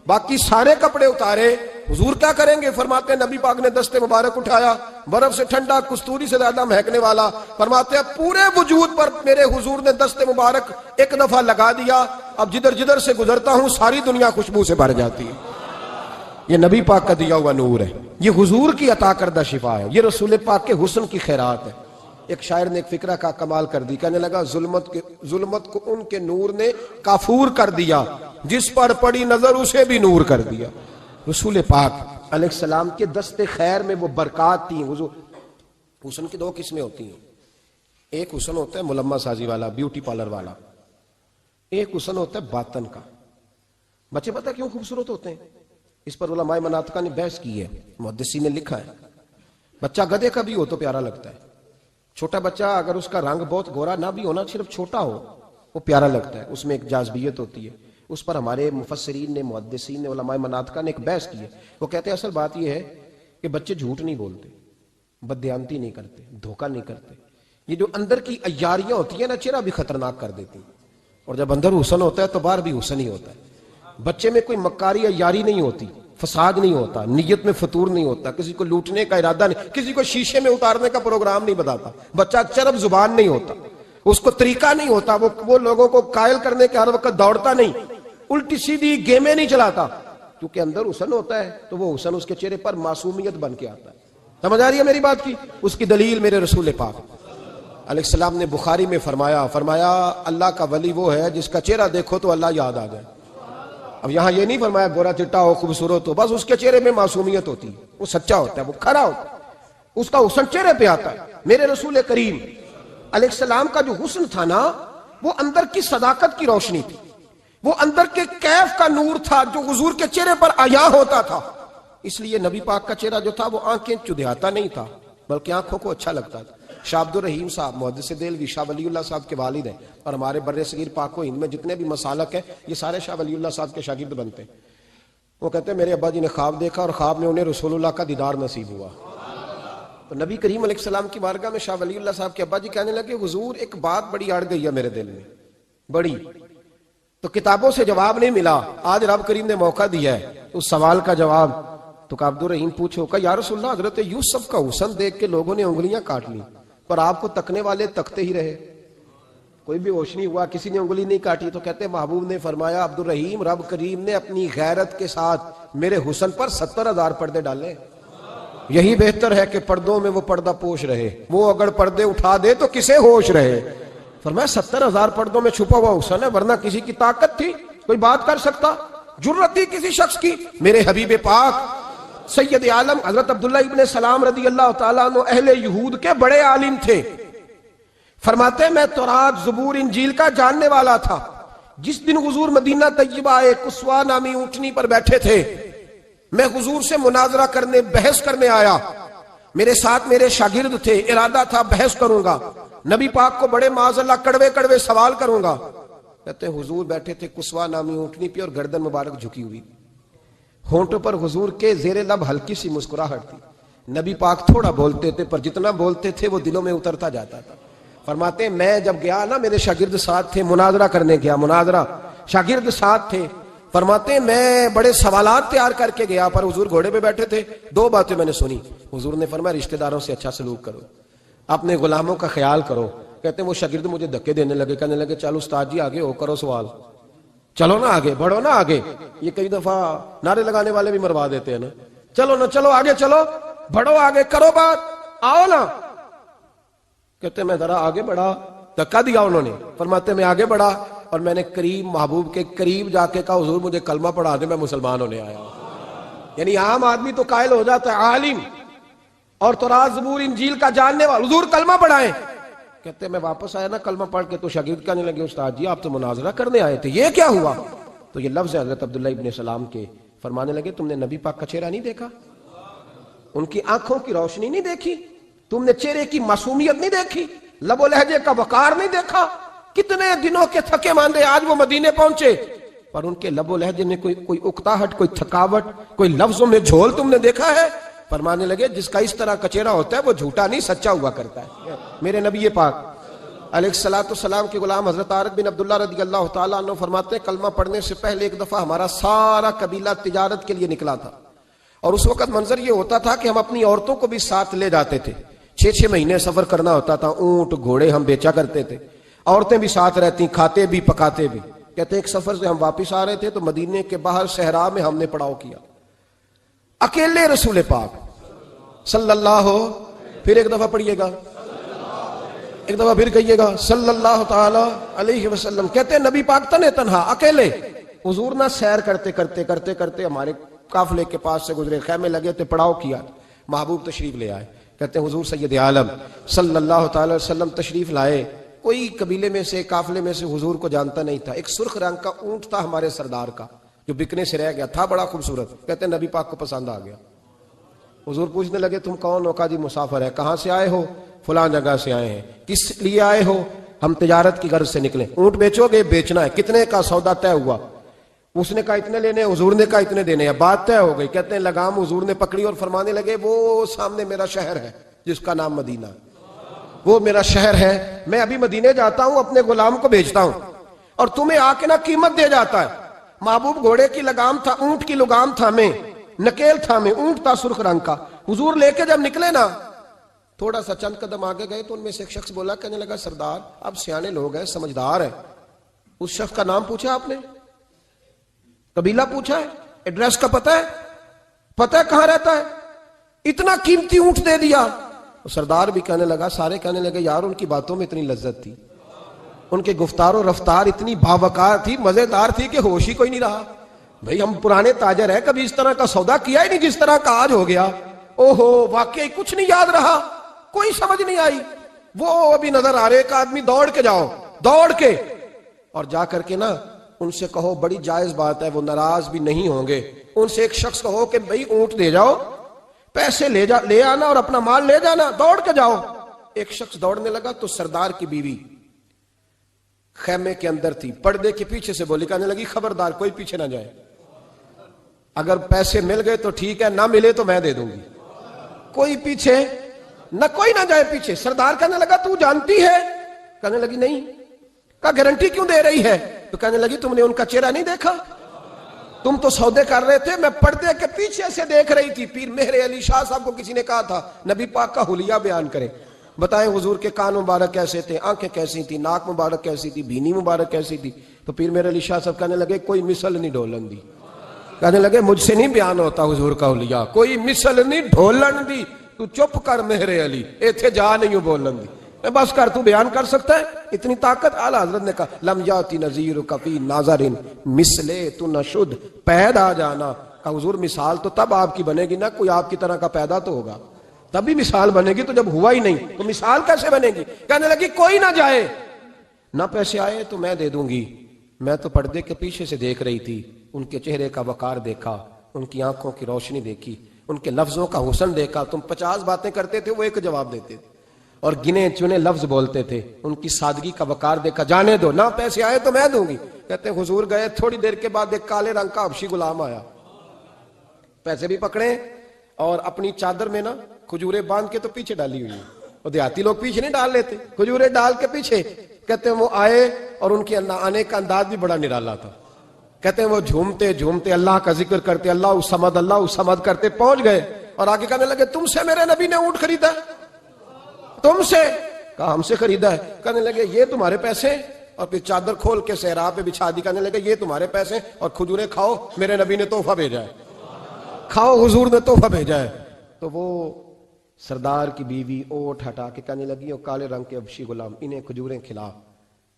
باقی سارے کپڑے اتارے۔ حضور کیا کریں گے؟ فرماتے ہیں نبی پاک نے دست مبارک اٹھایا، برف سے ٹھنڈا، کستوری سے زیادہ مہکنے والا، فرماتے ہیں پورے وجود پر میرے حضور نے دست مبارک ایک دفعہ لگا دیا، اب جدھر جدھر سے گزرتا ہوں ساری دنیا خوشبو سے بھر جاتی ہے۔ یہ نبی پاک کا دیا ہوا نور ہے، یہ حضور کی عطا کردہ شفا ہے، یہ رسول پاک کے حسن کی خیرات ہے۔ ایک شاعر نے ایک فکرہ کا کمال کر دی، کہنے لگا ظلمت کو ان کے نور نے کافور کر دیا، جس پر پڑی نظر اسے بھی نور کر دیا۔ رسول پاک علیہ السلام کے دست خیر میں وہ برکات تھیں۔ حسن کی دو قسمیں ہوتی ہیں، ایک حسن ہوتا ہے ملمہ سازی والا، بیوٹی پارلر والا، ایک حسن ہوتا ہے باطن کا۔ بچے پتہ کیوں خوبصورت ہوتے ہیں؟ اس پر علماء مناطقہ نے بحث کی ہے، محدثین نے لکھا ہے۔ بچہ گدھے کا بھی ہو تو پیارا لگتا ہے، چھوٹا بچہ اگر اس کا رنگ بہت گورا نہ بھی ہونا، صرف چھوٹا ہو، وہ پیارا لگتا ہے، اس میں ایک جاذبیت ہوتی ہے۔ اس پر ہمارے مفسرین نے، محدثین نے، علماء مناطقہ نے ایک بحث کی ہے۔ وہ کہتے ہیں اصل بات یہ ہے کہ بچے جھوٹ نہیں بولتے، بددیانتی نہیں کرتے، دھوکہ نہیں کرتے۔ یہ جو اندر کی عیاریاں ہوتی ہیں نا، چہرہ بھی خطرناک کر دیتی ہیں، اور جب اندر حسن ہوتا ہے تو باہر بھی حسن ہی ہوتا ہے۔ بچے میں کوئی مکاری عیاری نہیں ہوتی، فساد نہیں ہوتا، نیت میں فطور نہیں ہوتا، کسی کو لوٹنے کا ارادہ نہیں، کسی کو شیشے میں اتارنے کا پروگرام نہیں بتاتا۔ بچہ چرب زبان نہیں ہوتا، اس کو طریقہ نہیں ہوتا، وہ لوگوں کو قائل کرنے کے ہر وقت دوڑتا نہیں، الٹی سیدھی گیمیں نہیں چلاتا، کیونکہ اندر حسن ہوتا ہے تو وہ حسن اس کے چہرے پر معصومیت بن کے آتا ہے۔ سمجھ آ رہی ہے میری بات کی؟ اس کی دلیل میرے رسول پاک علیہ السلام نے بخاری میں فرمایا اللہ کا ولی وہ ہے جس کا چہرہ دیکھو تو اللہ یاد آ جائے۔ اب یہاں یہ نہیں فرمایا گورا چٹا ہو، خوبصورت ہو، بس اس کے چہرے میں معصومیت ہوتی ہے، وہ سچا ہوتا ہے، وہ کھرا ہوتا ہے، اس کا حسن چہرے پہ آتا ہے۔ میرے رسول کریم علیہ السلام کا جو حسن تھا نا، وہ اندر کی صداقت کی روشنی تھی، وہ اندر کے کیف کا نور تھا جو حضور کے چہرے پر عیاں ہوتا تھا۔ اس لیے نبی پاک کا چہرہ جو تھا وہ آنکھیں چدھیاتا نہیں تھا، بلکہ آنکھوں کو اچھا لگتا تھا۔ شاہ عبد الرحیم صاحب محدث دہلوی شاہ ولی اللہ صاحب کے والد ہیں، اور ہمارے بر صغیر پاک و ہند میں جتنے بھی مسالک ہیں یہ سارے شاہ ولی اللہ صاحب کے شاگرد بنتے ہیں۔ وہ کہتے ہیں میرے ابا جی نے خواب دیکھا اور خواب میں انہیں رسول اللہ کا دیدار نصیب ہوا۔ تو نبی کریم علیہ السلام کی بارگاہ میں شاہ ولی اللہ صاحب کے ابا جی کہنے لگے حضور ایک بات بڑی اڑ گئی ہے میرے دل میں، بڑی، تو کتابوں سے جواب نہیں ملا، آج رب کریم نے موقع دیا ہے اس سوال کا جواب۔ تو عبد الرحیم پوچھو کہ یا رسول اللہ حضرت یوسف کا حسن دیکھ کے لوگوں نے انگلیاں کاٹ لی، پر آپ کو تکنے والے تکتے ہی رہے، کوئی بھی ہوش نہیں ہوا، کسی نے انگلی نہیں کاٹی۔ تو کہتے ہیں محبوب نے فرمایا عبد الرحیم رب کریم نے اپنی غیرت کے ساتھ میرے حسن پر 70,000 پردے ڈالے، یہی بہتر ہے کہ پردوں میں وہ پردہ پوش رہے، وہ اگر پردے اٹھا دے تو کسے ہوش رہے۔ فرمایا 70,000 پردوں میں چھپا ہوا حسن ہے، ورنہ کسی کی طاقت تھی کوئی بات کر سکتا، جرت تھی کسی شخص کی؟ میرے حبیب پاک سید عالم حضرت عبداللہ ابن سلام رضی اللہ تعالیٰ عنہ اہل یہود کے بڑے عالم تھے، فرماتے ہیں میں تورات زبور انجیل کا جاننے والا تھا۔ جس دن حضور مدینہ طیبہ ایک قصوہ نامی اونٹنی پر بیٹھے تھے، میں حضور سے مناظرہ کرنے، بحث کرنے آیا، میرے ساتھ میرے شاگرد تھے، ارادہ تھا بحث کروں گا، نبی پاک کو بڑے معاذ اللہ کڑوے کڑوے سوال کروں گا۔ کہتے ہیں حضور بیٹھے تھے قصوہ نامی اونٹنی پہ اور گردن مبارک جھکی ہوئی، ہونٹوں پر حضور کے زیر لب ہلکی سی مسکراہٹ تھی۔ نبی پاک تھوڑا بولتے تھے پر جتنا بولتے تھے وہ دلوں میں اترتا جاتا تھا۔ فرماتے ہیں میں جب گیا نا، میرے شاگرد ساتھ تھے، مناظرہ کرنے گیا، مناظرہ، شاگرد ساتھ تھے، فرماتے ہیں میں بڑے سوالات تیار کر کے گیا، پر حضور گھوڑے پہ بیٹھے تھے۔ دو باتیں میں نے سنی، حضور نے فرمایا رشتہ داروں سے اچھا سلوک کرو، اپنے غلاموں کا خیال کرو۔ کہتے ہیں وہ شاگرد مجھے دھکے دینے لگے، کہنے لگے چلو استاد جی آگے ہو، کرو سوال، چلو نا آگے بڑھو نا آگے۔ یہ کئی دفعہ نعرے لگانے والے بھی مروا دیتے ہیں نا، چلو نا چلو آگے، چلو بڑھو آگے، کرو بات، آؤ نا۔ کہتے میں ذرا آگے بڑھا، دھکا دیا انہوں نے، فرماتے میں آگے بڑھا اور میں نے قریب محبوب کے قریب جا کے کہا حضور مجھے کلمہ پڑھا دے، میں مسلمان ہونے آیا ہوں۔ یعنی عام آدمی تو قائل ہو جاتا ہے عالم اور تورات زبور انجیل کا جاننے والا، حضور کلمہ پڑھائیں۔ کہتے میں واپس آیا نا کلمہ پڑھ کے، تو شاگرد کہنے لگے استاد جی آپ تو مناظرہ کرنے آئے تھے، یہ کیا ہوا؟ تو یہ لفظ ہے حضرت عبداللہ ابن سلام کے، فرمانے لگے تم نے نبی پاک کا چہرہ نہیں دیکھا، ان کی آنکھوں کی روشنی نہیں دیکھی، تم نے چہرے کی معصومیت نہیں دیکھی، لب و لہجے کا وقار نہیں دیکھا؟ کتنے دنوں کے تھکے ماندے آج وہ مدینے پہنچے، پر ان کے لب و لہجے میں کوئی اکتاہٹ، کوئی تھکاوٹ، کوئی لفظوں میں جھول تم نے دیکھا ہے؟ فرمانے لگے جس کا اس طرح کا چہرہ ہوتا ہے وہ جھوٹا نہیں سچا ہوا کرتا ہے۔ میرے نبی پاک علیہ السلام کے غلام حضرت عارف بن عبداللہ رضی اللہ تعالیٰ عنہ فرماتے ہیں کلمہ پڑھنے سے پہلے ایک دفعہ ہمارا سارا قبیلہ تجارت کے لیے نکلا تھا، اور اس وقت منظر یہ ہوتا تھا کہ ہم اپنی عورتوں کو بھی ساتھ لے جاتے تھے، 6 مہینے سفر کرنا ہوتا تھا، اونٹ گھوڑے ہم بیچا کرتے تھے، عورتیں بھی ساتھ رہتی، کھاتے بھی پکاتے بھی۔ کہتے ہیں ایک سفر سے ہم واپس آ رہے تھے تو مدینے کے باہر صحرا میں ہم نے پڑاؤ کیا، اکیلے رسول پاک صلی اللہ، پھر ایک دفعہ پڑھیے گا، ایک دفعہ پھر کہیے گا صلی اللہ تعالی علیہ وسلم. کہتے ہیں نبی پاک تنے تنہا اکیلے حضور نہ سیر کرتے کرتے کرتے کرتے ہمارے قافلے کے پاس سے گزرے, خیمے لگے تھے, پڑاؤ کیا, محبوب تشریف لے آئے. کہتے ہیں حضور سید عالم صلی اللہ تعالی وسلم تشریف لائے. کوئی قبیلے میں سے قافلے میں سے حضور کو جانتا نہیں تھا. ایک سرخ رنگ کا اونٹ تھا ہمارے سردار کا جو بکنے سے رہ گیا تھا, بڑا خوبصورت. کہتے ہیں نبی پاک کو پسند آ گیا. حضور پوچھنے لگے تم کون ہو؟ کہا جی مسافر ہے. کہاں سے آئے ہو؟ فلاں جگہ سے آئے ہیں. کس لیے آئے ہو؟ ہم تجارت کی غرض سے نکلے. اونٹ بیچو گے؟ بیچنا ہے. کتنے کا سودا طے ہوا؟ اس نے کہا اتنے لینے, حضور نے کہا اتنے دینے ہیں. بات طے ہو گئی. کہتے ہیں لگام حضور نے پکڑی اور فرمانے لگے وہ سامنے میرا شہر ہے جس کا نام مدینہ, وہ میرا شہر ہے. میں ابھی مدینے جاتا ہوں, اپنے غلام کو بیچتا ہوں اور تمہیں آ کے نہ قیمت دے جاتا ہے. محبوب گھوڑے کی لگام تھا, اونٹ کی لگام تھا, میں نکیل تھا, میں اونٹ تھا سرخ رنگ کا. حضور لے کے جب نکلے نا, تھوڑا سا چند قدم آگے گئے تو ان میں سے ایک شخص بولا, کہنے لگا سردار آپ سیانے لوگ ہیں, سمجھدار ہیں. اس شخص کا نام پوچھا آپ نے, قبیلہ پوچھا ہے, ایڈریس کا پتہ ہے کہاں رہتا ہے, اتنا قیمتی اونٹ دے دیا. سردار بھی کہنے لگا, سارے کہنے لگے یار ان کی باتوں میں اتنی لذت تھی, ان کے گفتار و رفتار اتنی باوقار تھی, مزیدار تھی کہ ہوش ہی کوئی نہیں رہا. بھئی ہم پرانے تاجر ہیں, کبھی اس طرح کا سودا کیا ہی نہیں جس طرح کا آج ہو گیا. اوہو واقعی کچھ نہیں یاد رہا, کوئی سمجھ نہیں آئی. وہ ابھی نظر آ رہے, ایک آدمی دوڑ کے جاؤ, دوڑ کے اور جا کر کے نا ان سے کہو, بڑی جائز بات ہے, وہ ناراض بھی نہیں ہوں گے. ان سے ایک شخص کہو کہ بھئی اونٹ دے جاؤ, پیسے لے آنا اور اپنا مال لے جانا, دوڑ کے جاؤ. ایک شخص دوڑنے لگا تو سردار کی بیوی خیمے کے اندر تھی, پردے کے پیچھے سے بولی, کہنے لگی خبردار کوئی پیچھے نہ جائے, اگر پیسے مل گئے تو ٹھیک ہے, نہ ملے تو میں دے دوں گی, کوئی پیچھے نہ, کوئی نہ جائے پیچھے. سردار کہنے لگا تو جانتی ہے؟ کہنے لگی نہیں. کہا گارنٹی کیوں دے رہی ہے؟ تو کہنے لگی تم نے ان کا چہرہ نہیں دیکھا, تم تو سودے کر رہے تھے, میں پردے کے پیچھے سے دیکھ رہی تھی. پیر مہر علی شاہ صاحب کو کسی نے کہا تھا نبی پاک کا حلیہ بیان کریں, بتائیں حضور کے کان مبارک کیسے تھے, آنکھیں کیسی تھی, ناک مبارک کیسی تھی, بینی مبارک کیسی تھی. تو پیر مہر علی شاہ صاحب کہنے لگے کوئی مثل نہیں ڈھولن دی. کہنے لگے مجھ سے نہیں بیان ہوتا حضور کا حلیہ, کوئی مثل نہیں ڈھولن دی. تو چپ کر مہر علی, ایتھے جا نہیں ہوں بولن دی, بس کر, تو بیان کر سکتا ہے اتنی طاقت. اعلیٰ حضرت نے کہا لم یاتی نذیر کفی ناظرین مثلے تو نشد, پیدا جانا. کہا حضور مثال تو تب آپ کی بنے گی نا, کوئی آپ کی طرح کا پیدا تو ہوگا, تب بھی مثال بنے گی, تو جب ہوا ہی نہیں تو مثال کیسے بنے گی. کہنے لگی کوئی نہ جائے, نہ پیسے آئے تو میں دے دوں گی. میں تو پردے کے پیچھے سے دیکھ رہی تھی, ان کے چہرے کا وقار دیکھا, ان کی آنکھوں کی روشنی دیکھی, ان کے لفظوں کا حسن دیکھا. تم 50 باتیں کرتے تھے, وہ ایک جواب دیتے تھے اور گنے چنے لفظ بولتے تھے. ان کی سادگی کا وقار دیکھا, جانے دو, نہ پیسے آئے تو میں دوں گی. کہتے ہیں حضور گئے, تھوڑی دیر کے بعد ایک کالے رنگ کا حبشی غلام آیا, پیسے بھی پکڑے اور اپنی چادر میں نا کھجورے باندھ کے تو پیچھے ڈالی ہوئی. اور دیہاتی لوگ پیچھے نہیں ڈال لیتے, کھجورے ڈال کے پیچھے. کہتے ہیں وہ آئے اور ان کے آنے کا انداز بھی بڑا نرالا تھا. کہتے ہیں وہ جھومتے جھومتے اللہ کا ذکر کرتے, اللہ الصمد کرتے پہنچ گئے اور آگے کہنے لگے تم سے میرے نبی نے اونٹ خریدا, تم سے؟ کہا ہم سے خریدا ہے. کہنے لگے یہ تمہارے پیسے, اور پھر چادر کھول کے صحرا پہ بچھا دی. کہنے لگے یہ تمہارے پیسے اور کھجورے کھاؤ, میرے نبی نے تحفہ بھیجا ہے, کھاؤ حضور نے تحفہ بھیجا ہے. تو وہ سردار کی بیوی اوٹ ہٹا کے کہنے لگی اور کالے رنگ کے حبشی غلام انہیں کھجوریں کھلا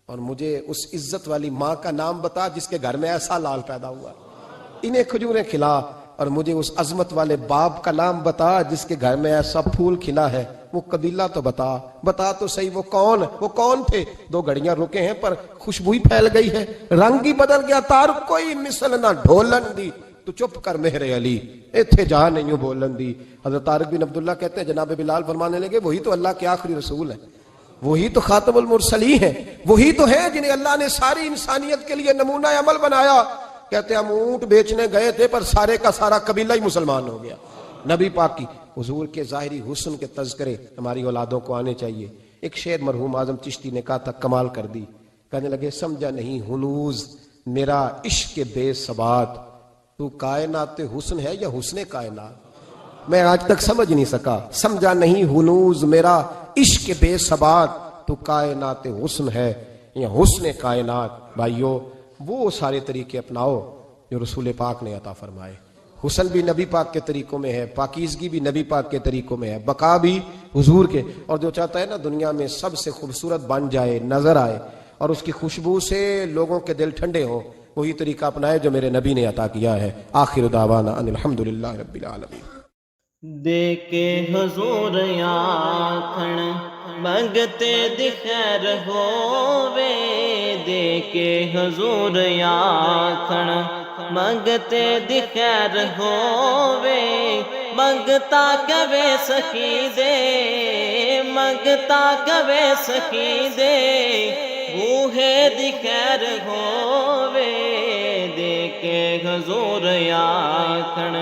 اور مجھے اس عزت والی ماں کا نام بتا جس کے گھر میں ایسا لال پیدا ہوا. انہیں کھجوریں کھلا اور مجھے اس عظمت والے باپ کا نام بتا جس کے گھر میں ایسا پھول کھلا ہے. وہ قبیلہ تو بتا تو صحیح, وہ کون تھے. 2 گھڑیاں رکے ہیں پر خوشبو ہی پھیل گئی ہے, رنگ ہی بدل گیا, تار کوئی مثل نہ ڈھولن دی. تو چپ کر مہر علی, ایتھے جا نہیں ہوں بولن دی. حضرت طارق بن عبداللہ کہتے ہیں جناب بلال فرمانے لگے وہی تو اللہ کے آخری رسول ہے, وہی تو خاتم المرسلین ہے, وہی تو ہے جنہیں اللہ نے ساری انسانیت کے لیے نمونہ عمل بنایا. کہتے ہیں ہم اونٹ بیچنے گئے تھے پر سارے کا سارا قبیلہ ہی مسلمان ہو گیا. نبی پاک کی حضور کے ظاہری حسن کے تذکرے ہماری اولادوں کو آنے چاہیے. ایک شعر مرحوم اعظم چشتی نے کہا تھا, کمال کر دی. کہنے لگے سمجھا نہیں ہنوز میرا عشق بے ثبات, تو کائنات حسن ہے یا حسن کائنات؟ میں آج تک سمجھ نہیں سکا. سمجھا نہیں ہنوز میرا عشق بے ثبات, تو کائنات حسن ہے یا حسن کائنات. بھائیو وہ سارے طریقے اپناؤ جو رسول پاک نے عطا فرمائے. حسن بھی نبی پاک کے طریقوں میں ہے، پاکیزگی بھی نبی پاک کے طریقوں میں ہے، بقا بھی حضور کے. اور جو چاہتا ہے نا دنیا میں سب سے خوبصورت بن جائے، نظر آئے اور اس کی خوشبو سے لوگوں کے دل ٹھنڈے ہوں، وہی طریقہ اپنائے جو میرے نبی نے عطا کیا ہے. آخر دعوانا ان الحمدللہ رب العالمین. دے کے حضور آکھن منگتے دی خیر ہووے، دے کے حضور آکھن منگتے دی خیر ہووے، منگتا کبے سکی دے، منگتا کبے سکی دے، بوہے دی خیر ہووے، دے کے حضور آکھن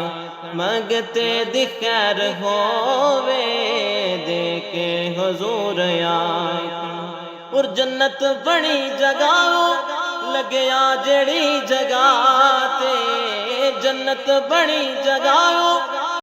منگتے دی خیر ہووے، دے کے حضور آکھن. اور جنت بڑی جگہ لگیا جڑی جگہ تے، جنت بڑی جگہ